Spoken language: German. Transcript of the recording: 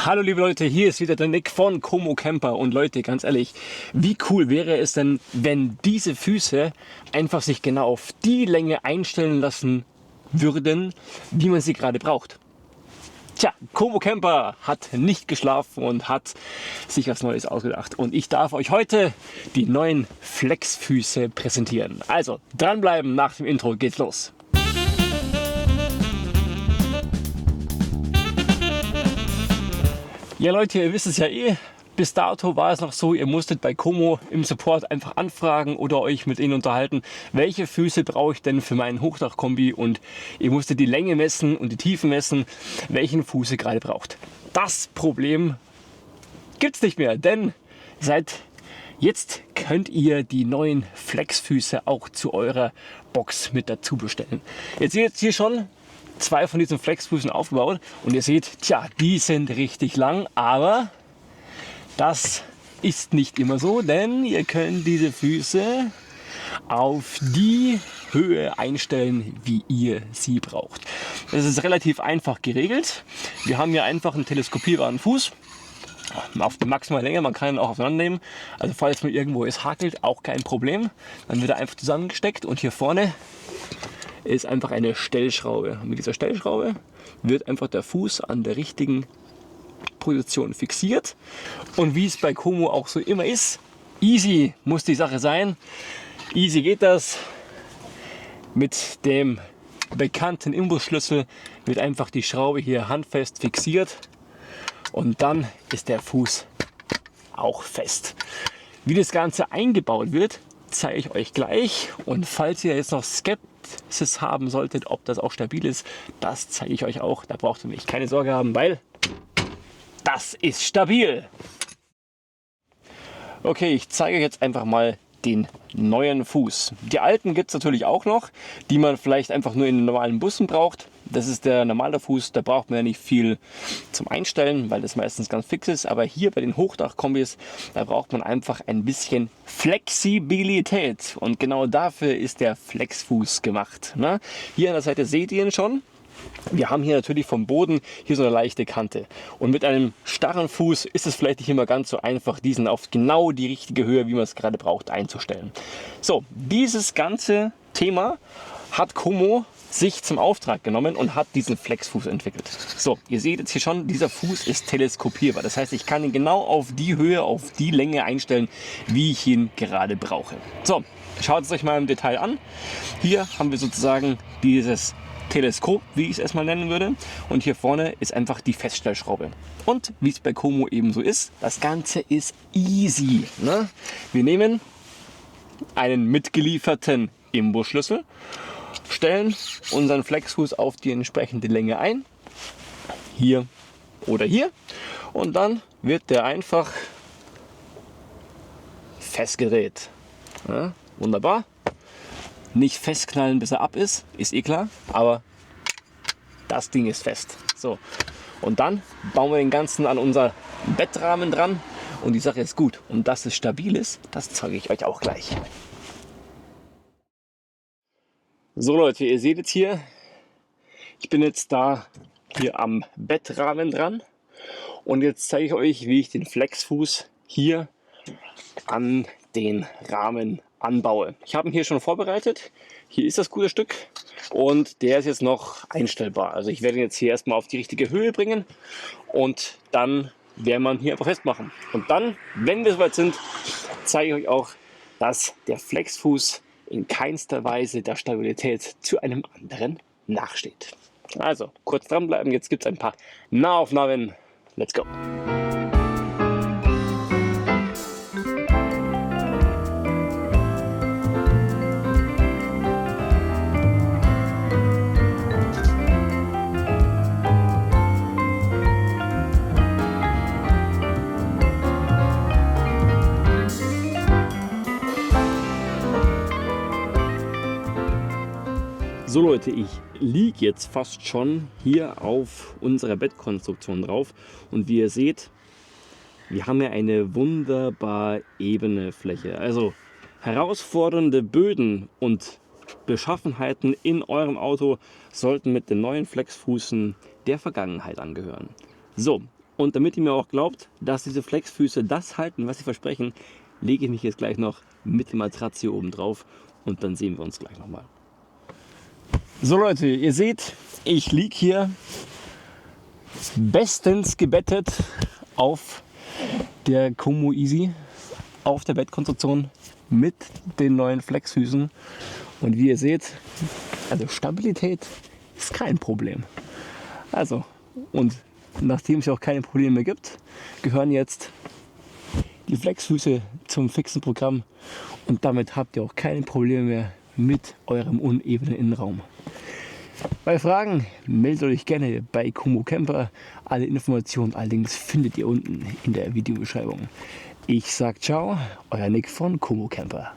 Hallo liebe Leute, hier ist wieder der Nick von Como Camper und Leute, ganz ehrlich, wie cool wäre es denn, wenn diese Füße einfach sich genau auf die Länge einstellen lassen würden, wie man sie gerade braucht. Tja, Como Camper hat nicht geschlafen und hat sich was Neues ausgedacht und ich darf euch heute die neuen Flexfüße präsentieren. Also dranbleiben, nach dem Intro geht's los. Ja Leute, ihr wisst es ja eh, bis dato war es noch so, ihr musstet bei Como im Support einfach anfragen oder euch mit ihnen unterhalten, welche Füße brauche ich denn für meinen Hochdachkombi, und ihr musstet die Länge messen und die Tiefe messen, welchen Fuß ihr gerade braucht. Das Problem gibt es nicht mehr, denn seit jetzt könnt ihr die neuen Flexfüße auch zu eurer Box mit dazu bestellen. Jetzt seht ihr hier schon zwei von diesen Flexfüßen aufgebaut und ihr seht, tja, die sind richtig lang, aber das ist nicht immer so, denn ihr könnt diese Füße auf die Höhe einstellen, wie ihr sie braucht. Das ist relativ einfach geregelt. Wir haben hier einfach einen teleskopierbaren Fuß auf die maximale Länge, man kann ihn auch auseinandernehmen. Also falls man irgendwo es hakelt, auch kein Problem. Dann wird er einfach zusammengesteckt und hier vorne ist einfach eine Stellschraube. Und mit dieser Stellschraube wird einfach der Fuß an der richtigen Position fixiert. Und wie es bei Como auch so immer ist, easy muss die Sache sein. Easy geht das. Mit dem bekannten Imbusschlüssel wird einfach die Schraube hier handfest fixiert. Und dann ist der Fuß auch fest. Wie das Ganze eingebaut wird, zeige ich euch gleich. Und falls ihr jetzt noch Skepsis haben solltet, ob das auch stabil ist, das zeige ich euch auch. Da braucht ihr nämlich keine Sorge haben, weil das ist stabil. Okay, ich zeige euch jetzt einfach mal den neuen Fuß. Die alten gibt es natürlich auch noch, die man vielleicht einfach nur in den normalen Bussen braucht. Das ist der normale Fuß, da braucht man ja nicht viel zum Einstellen, weil das meistens ganz fix ist. Aber hier bei den Hochdachkombis, da braucht man einfach ein bisschen Flexibilität. Und genau dafür ist der Flexfuß gemacht. Ne? Hier an der Seite seht ihr ihn schon. Wir haben hier natürlich vom Boden hier so eine leichte Kante. Und mit einem starren Fuß ist es vielleicht nicht immer ganz so einfach, diesen auf genau die richtige Höhe, wie man es gerade braucht, einzustellen. So, dieses ganze Thema hat Como sich zum Auftrag genommen und hat diesen Flexfuß entwickelt. So, ihr seht jetzt hier schon, dieser Fuß ist teleskopierbar. Das heißt, ich kann ihn genau auf die Höhe, auf die Länge einstellen, wie ich ihn gerade brauche. So, schaut es euch mal im Detail an. Hier haben wir sozusagen dieses Teleskop, wie ich es erstmal nennen würde. Und hier vorne ist einfach die Feststellschraube. Und wie es bei Como eben so ist, das Ganze ist easy. Ne? Wir nehmen einen mitgelieferten Imbusschlüssel, stellen unseren Flexfuß auf die entsprechende Länge ein, hier oder hier, und dann wird der einfach festgedreht. Ja, wunderbar. Nicht festknallen, bis er ab ist eh klar, aber das Ding ist fest. So, und dann bauen wir den ganzen an unser Bettrahmen dran und die Sache ist gut. Und dass es stabil ist, das zeige ich euch auch gleich. So Leute, ihr seht jetzt hier, ich bin jetzt da hier am Bettrahmen dran und jetzt zeige ich euch, wie ich den Flexfuß hier an den Rahmen anbaue. Ich habe ihn hier schon vorbereitet. Hier ist das gute Stück und der ist jetzt noch einstellbar. Also ich werde ihn jetzt hier erstmal auf die richtige Höhe bringen und dann werden wir ihn hier einfach festmachen. Und dann, wenn wir soweit sind, zeige ich euch auch, dass der Flexfuß in keinster Weise der Stabilität zu einem anderen nachsteht. Also, kurz dranbleiben, jetzt gibt es ein paar Nahaufnahmen. Let's go! So Leute, ich liege jetzt fast schon hier auf unserer Bettkonstruktion drauf und wie ihr seht, wir haben ja eine wunderbar ebene Fläche. Also herausfordernde Böden und Beschaffenheiten in eurem Auto sollten mit den neuen Flexfußen der Vergangenheit angehören. So, Und damit ihr mir auch glaubt, dass diese Flexfüße das halten, was sie versprechen, lege ich mich jetzt gleich noch mit der Matratze hier oben drauf und dann sehen wir uns gleich nochmal. So Leute, ihr seht, ich liege hier bestens gebettet auf der Como Easy, auf der Bettkonstruktion mit den neuen Flexfüßen. Und wie ihr seht, also Stabilität ist kein Problem. Also, und nachdem es auch keine Probleme mehr gibt, gehören jetzt die Flexfüße zum fixen Programm und damit habt ihr auch keine Probleme mehr mit eurem unebenen Innenraum. Bei Fragen meldet euch gerne bei Como Camper. Alle Informationen allerdings findet ihr unten in der Videobeschreibung. Ich sag ciao, euer Nick von Como Camper.